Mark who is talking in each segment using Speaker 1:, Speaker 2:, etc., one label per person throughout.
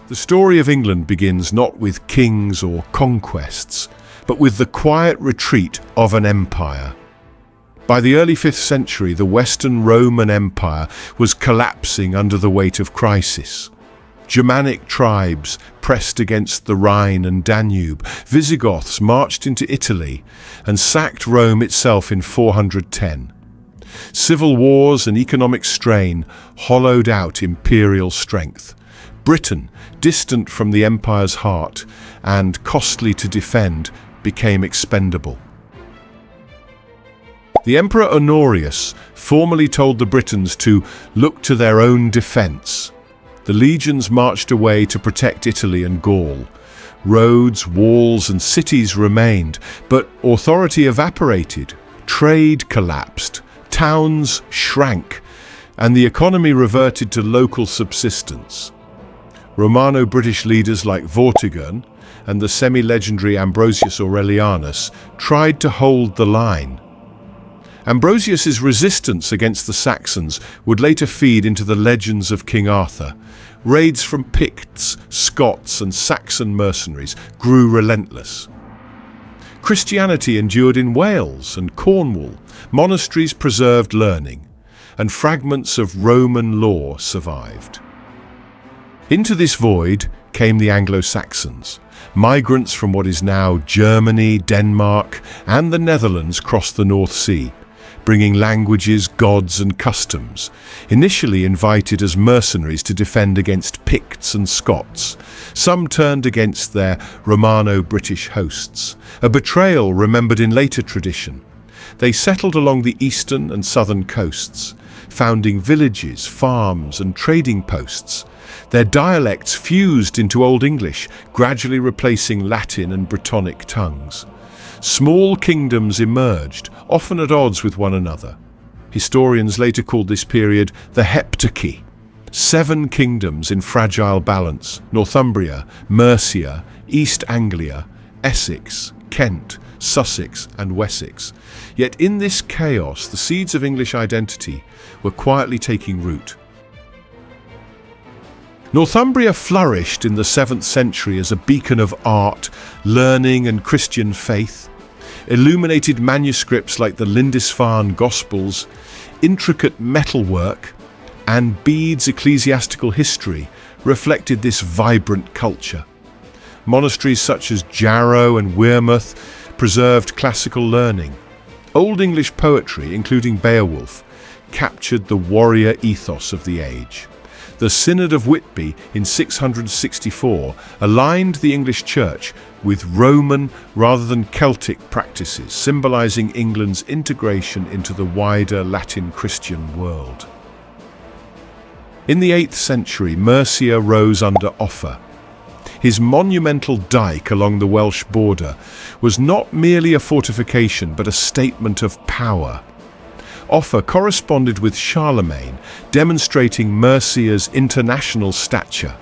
Speaker 1: The story of England begins not with kings or conquests, but with the quiet retreat of an empire. By the early 5th century, the Western Roman Empire was collapsing under the weight of crisis. Germanic tribes pressed against the Rhine and Danube. Visigoths marched into Italy and sacked Rome itself in 410. Civil wars and economic strain hollowed out imperial strength. Britain, distant from the empire's heart and costly to defend, became expendable. The Emperor Honorius formally told the Britons to look to their own defence. The legions marched away to protect Italy and Gaul. Roads, walls and cities remained, but authority evaporated, trade collapsed, towns shrank, and the economy reverted to local subsistence. Romano-British leaders like Vortigern and the semi-legendary Ambrosius Aurelianus tried to hold the line. Ambrosius's resistance against the Saxons would later feed into the legends of King Arthur. Raids from Picts, Scots and Saxon mercenaries grew relentless. Christianity endured in Wales and Cornwall. Monasteries preserved learning, and fragments of Roman law survived. Into this void came the Anglo-Saxons. Migrants from what is now Germany, Denmark, and the Netherlands crossed the North Sea, bringing languages, gods, and customs. Initially invited as mercenaries to defend against Picts and Scots, some turned against their Romano-British hosts, a betrayal remembered in later tradition. They settled along the eastern and southern coasts, founding villages, farms, and trading posts. Their dialects fused into Old English, gradually replacing Latin and Brittonic tongues. Small kingdoms emerged, often at odds with one another. Historians later called this period the Heptarchy. 7 kingdoms in fragile balance: Northumbria, Mercia, East Anglia, Essex, Kent, Sussex, and Wessex. Yet in this chaos, the seeds of English identity were quietly taking root. Northumbria flourished in the 7th century as a beacon of art, learning, and Christian faith. Illuminated manuscripts like the Lindisfarne Gospels, intricate metalwork, and Bede's ecclesiastical history reflected this vibrant culture. Monasteries such as Jarrow and Wearmouth preserved classical learning. Old English poetry, including Beowulf, captured the warrior ethos of the age. The Synod of Whitby in 664 aligned the English Church with Roman rather than Celtic practices, symbolizing England's integration into the wider Latin Christian world. In the 8th century, Mercia rose under Offa. His monumental dike along the Welsh border was not merely a fortification, but a statement of power. Offa corresponded with Charlemagne, demonstrating Mercia's international stature.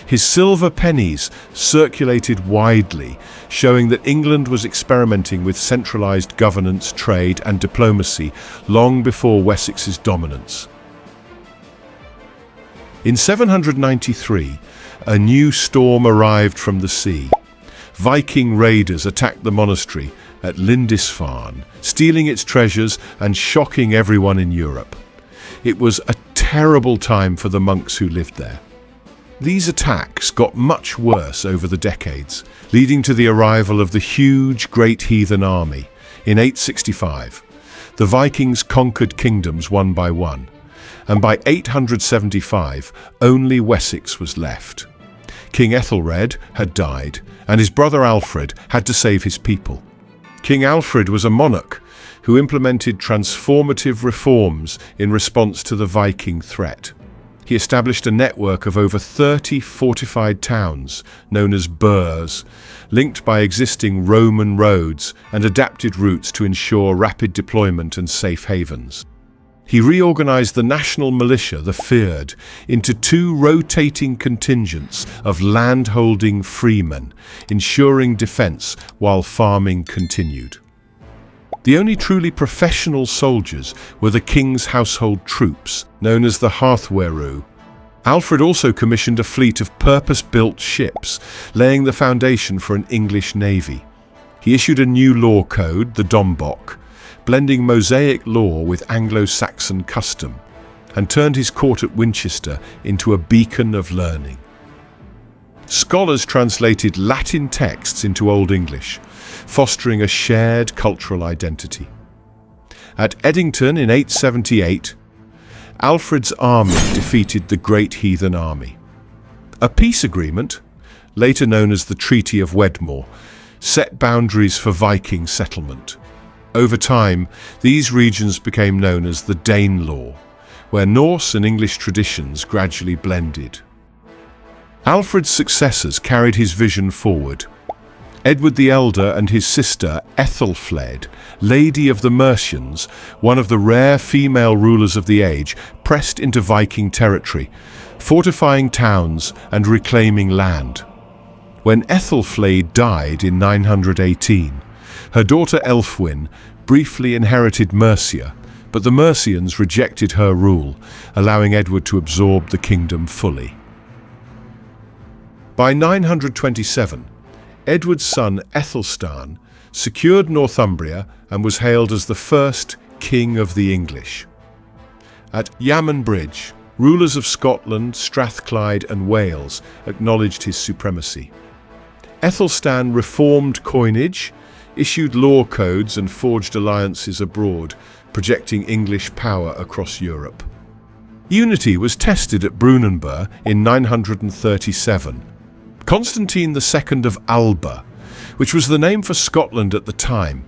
Speaker 1: His silver pennies circulated widely, showing that England was experimenting with centralized governance, trade, and diplomacy long before Wessex's dominance. In 793, a new storm arrived from the sea. Viking raiders attacked the monastery at Lindisfarne, stealing its treasures and shocking everyone in Europe. It was a terrible time for the monks who lived there. These attacks got much worse over the decades, leading to the arrival of the huge Great Heathen Army. In 865, the Vikings conquered kingdoms one by one, and by 875, only Wessex was left. King Ethelred had died, and his brother Alfred had to save his people. King Alfred was a monarch who implemented transformative reforms in response to the Viking threat. He established a network of over 30 fortified towns, known as burhs, linked by existing Roman roads and adapted routes to ensure rapid deployment and safe havens. He reorganized the national militia, the Fyrd, into 2 rotating contingents of land-holding freemen, ensuring defense while farming continued. The only truly professional soldiers were the king's household troops, known as the Hearthweru. Alfred also commissioned a fleet of purpose-built ships, laying the foundation for an English navy. He issued a new law code, the Domboc, blending Mosaic law with Anglo-Saxon custom, and turned his court at Winchester into a beacon of learning. Scholars translated Latin texts into Old English, fostering a shared cultural identity. At Edington in 878, Alfred's army defeated the Great Heathen Army. A peace agreement, later known as the Treaty of Wedmore, set boundaries for Viking settlement. Over time, these regions became known as the Danelaw, where Norse and English traditions gradually blended. Alfred's successors carried his vision forward. Edward the Elder and his sister Ethelfled, Lady of the Mercians, one of the rare female rulers of the age, pressed into Viking territory, fortifying towns and reclaiming land. When Ethelfled died in 918, her daughter Elfwin briefly inherited Mercia, but the Mercians rejected her rule, allowing Edward to absorb the kingdom fully. By 927, Edward's son Aethelstan secured Northumbria and was hailed as the first King of the English. At Yamen Bridge, rulers of Scotland, Strathclyde and Wales acknowledged his supremacy. Aethelstan reformed coinage, issued law codes and forged alliances abroad, projecting English power across Europe. Unity was tested at Brunanburh in 937. Constantine II of Alba, which was the name for Scotland at the time,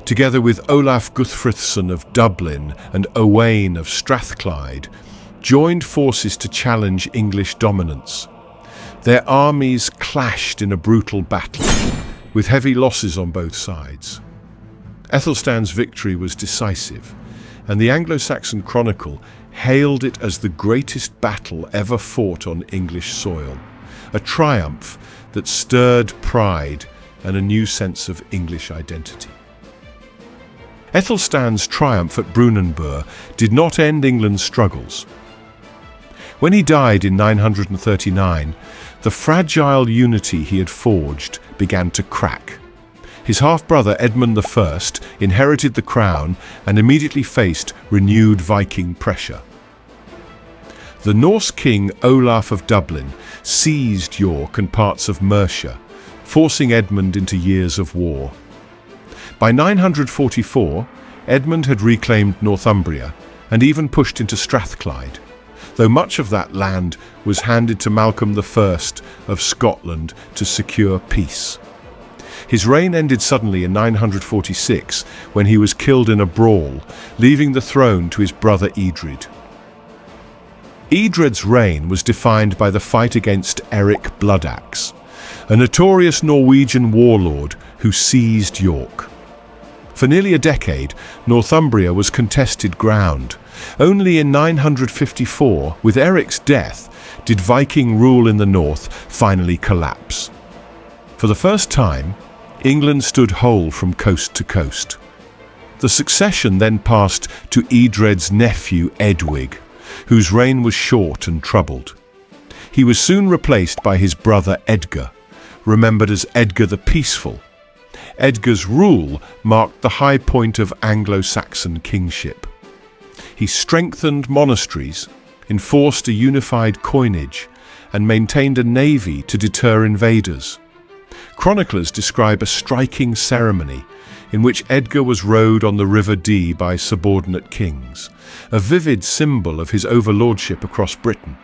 Speaker 1: together with Olaf Guthfrithson of Dublin and Owain of Strathclyde, joined forces to challenge English dominance. Their armies clashed in a brutal battle, with heavy losses on both sides. Ethelstan's victory was decisive, and the Anglo-Saxon Chronicle hailed it as the greatest battle ever fought on English soil, a triumph that stirred pride and a new sense of English identity. Ethelstan's triumph at Brunanburh did not end England's struggles. When he died in 939, the fragile unity he had forged began to crack. His half-brother Edmund I inherited the crown and immediately faced renewed Viking pressure. The Norse king Olaf of Dublin seized York and parts of Mercia, forcing Edmund into years of war. By 944, Edmund had reclaimed Northumbria and even pushed into Strathclyde, though much of that land was handed to Malcolm I of Scotland to secure peace. His reign ended suddenly in 946 when he was killed in a brawl, leaving the throne to his brother Edred. Edred's reign was defined by the fight against Eric Bloodaxe, a notorious Norwegian warlord who seized York. For nearly a decade, Northumbria was contested ground. Only in 954, with Eric's death, did Viking rule in the north finally collapse. For the first time, England stood whole from coast to coast. The succession then passed to Edred's nephew Edwig, whose reign was short and troubled. He was soon replaced by his brother Edgar, remembered as Edgar the Peaceful. Edgar's rule marked the high point of Anglo-Saxon kingship. He strengthened monasteries, enforced a unified coinage, and maintained a navy to deter invaders. Chroniclers describe a striking ceremony in which Edgar was rowed on the River Dee by subordinate kings, a vivid symbol of his overlordship across Britain.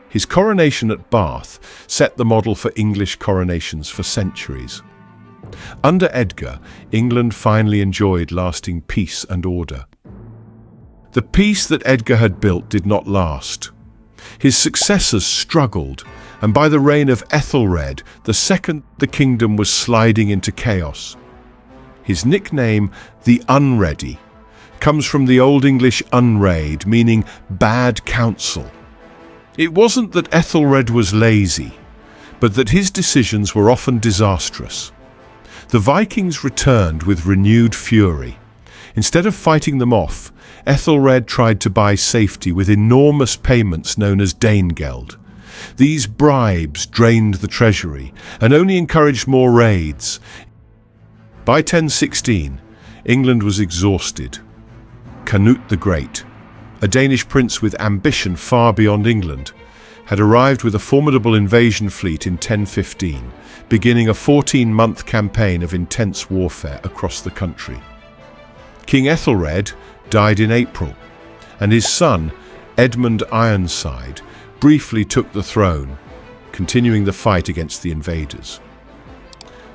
Speaker 1: His coronation at Bath set the model for English coronations for centuries. Under Edgar, England finally enjoyed lasting peace and order. The peace that Edgar had built did not last. His successors struggled, and by the reign of Ethelred II, the kingdom was sliding into chaos. His nickname, the Unready, comes from the Old English unraid, meaning bad counsel. It wasn't that Ethelred was lazy, but that his decisions were often disastrous. The Vikings returned with renewed fury, Instead of fighting them off, Ethelred tried to buy safety with enormous payments known as Danegeld. These bribes drained the treasury and only encouraged more raids. By 1016, England was exhausted. Canute the Great, a Danish prince with ambition far beyond England, had arrived with a formidable invasion fleet in 1015, beginning a 14-month campaign of intense warfare across the country. King Ethelred died in April, and his son, Edmund Ironside, briefly took the throne, continuing the fight against the invaders.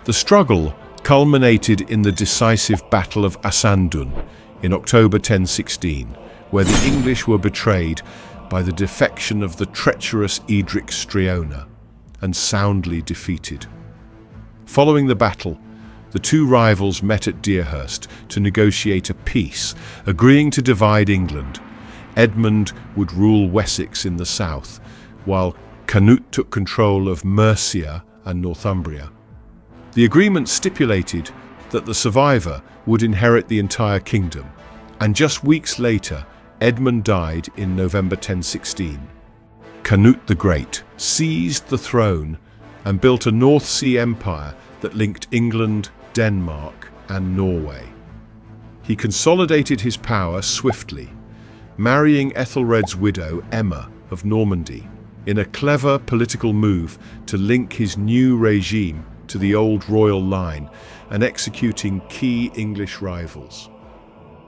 Speaker 1: The struggle culminated in the decisive Battle of Asandun in October 1016, where the English were betrayed by the defection of the treacherous Edric Striona and soundly defeated. Following the battle, the two rivals met at Deerhurst to negotiate a peace, agreeing to divide England. Edmund would rule Wessex in the south, while Canute took control of Mercia and Northumbria. The agreement stipulated that the survivor would inherit the entire kingdom, and just weeks later, Edmund died in November 1016. Canute the Great seized the throne and built a North Sea empire that linked England, Denmark, and Norway. He consolidated his power swiftly, marrying Ethelred's widow, Emma of Normandy, in a clever political move to link his new regime to the old royal line and executing key English rivals.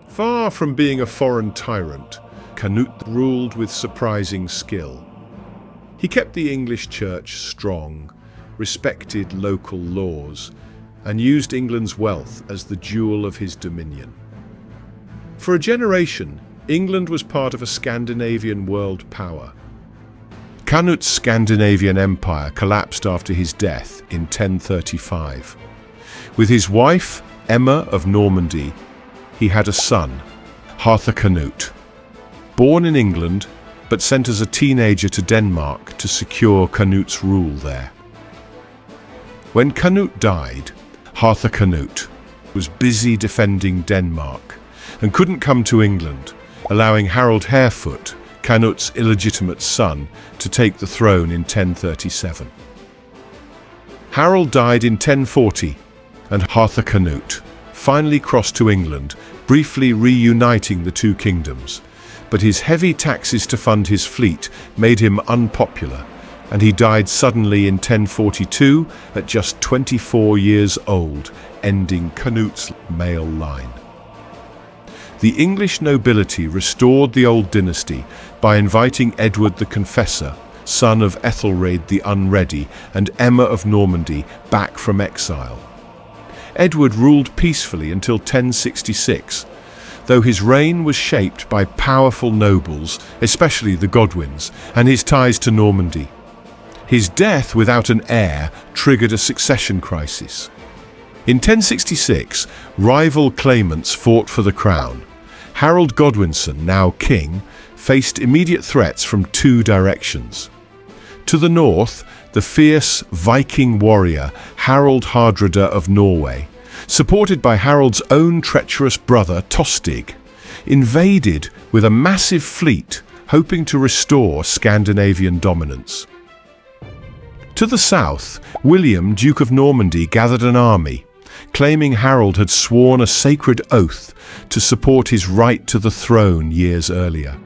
Speaker 1: Far from being a foreign tyrant, Canute ruled with surprising skill. He kept the English church strong, respected local laws, and used England's wealth as the jewel of his dominion. For a generation, England was part of a Scandinavian world power. Canute's Scandinavian empire collapsed after his death in 1035. With his wife, Emma of Normandy, he had a son, Harthacnut, born in England but sent as a teenager to Denmark to secure Canute's rule there. When Canute died, Harthacnut was busy defending Denmark and couldn't come to England, allowing Harold Harefoot, Canute's illegitimate son, to take the throne in 1037. Harold died in 1040, and Harthacnut finally crossed to England, briefly reuniting the two kingdoms. But his heavy taxes to fund his fleet made him unpopular, and he died suddenly in 1042 at just 24 years old, ending Canute's male line. The English nobility restored the old dynasty by inviting Edward the Confessor, son of Ethelred the Unready, and Emma of Normandy back from exile. Edward ruled peacefully until 1066, though his reign was shaped by powerful nobles, especially the Godwins, and his ties to Normandy. His death without an heir triggered a succession crisis. In 1066, rival claimants fought for the crown. Harold Godwinson, now king, faced immediate threats from two directions. To the north, the fierce Viking warrior Harald Hardrada of Norway, supported by Harold's own treacherous brother Tostig, invaded with a massive fleet, hoping to restore Scandinavian dominance. To the south, William, Duke of Normandy, gathered an army, claiming Harold had sworn a sacred oath to support his right to the throne years earlier.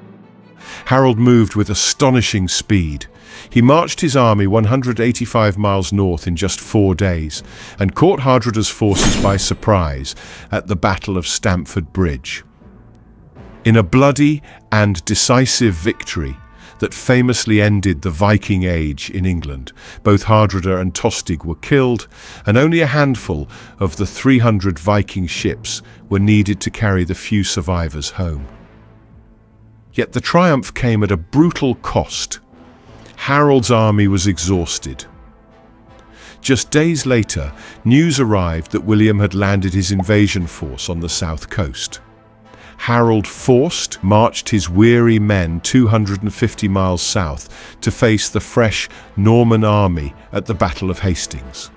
Speaker 1: Harold moved with astonishing speed. He marched his army 185 miles north in just 4 days and caught Hardrada's forces by surprise at the Battle of Stamford Bridge. In a bloody and decisive victory that famously ended the Viking Age in England, both Hardrada and Tostig were killed, and only a handful of the 300 Viking ships were needed to carry the few survivors home. Yet the triumph came at a brutal cost. Harold's army was exhausted. Just days later, news arrived that William had landed his invasion force on the south coast. Harold marched his weary men 250 miles south to face the fresh Norman army at the Battle of Hastings.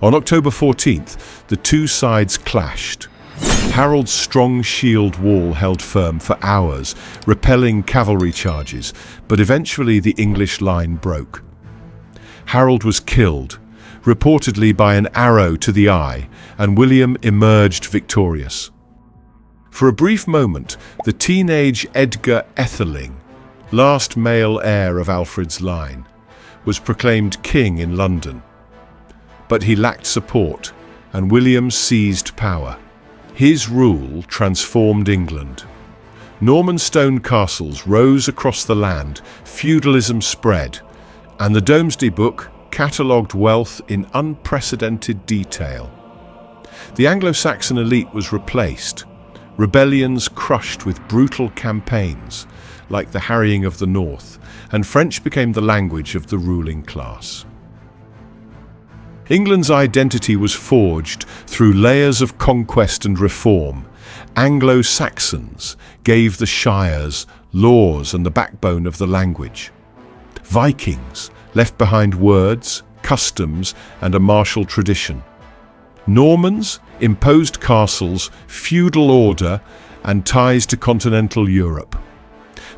Speaker 1: On October 14th, the two sides clashed, Harold's strong shield wall held firm for hours, repelling cavalry charges, but eventually the English line broke. Harold was killed, reportedly by an arrow to the eye, and William emerged victorious. For a brief moment, the teenage Edgar Etheling, last male heir of Alfred's line, was proclaimed king in London. But he lacked support, and William seized power. His rule transformed England. Norman stone castles rose across the land, feudalism spread, and the Domesday Book catalogued wealth in unprecedented detail. The Anglo-Saxon elite was replaced, rebellions crushed with brutal campaigns, like the harrying of the North, and French became the language of the ruling class. England's identity was forged through layers of conquest and reform. Anglo-Saxons gave the shires laws and the backbone of the language. Vikings left behind words, customs, and a martial tradition. Normans imposed castles, feudal order, and ties to continental Europe.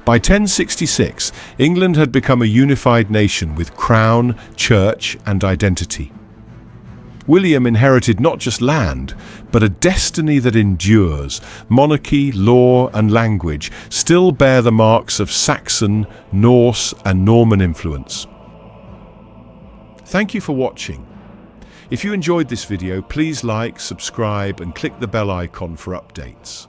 Speaker 1: By 1066, England had become a unified nation with crown, church, and identity. William inherited not just land, but a destiny that endures. Monarchy, law, and language still bear the marks of Saxon, Norse, and Norman influence. Thank you for watching. If you enjoyed this video, please like, subscribe, and click the bell icon for updates.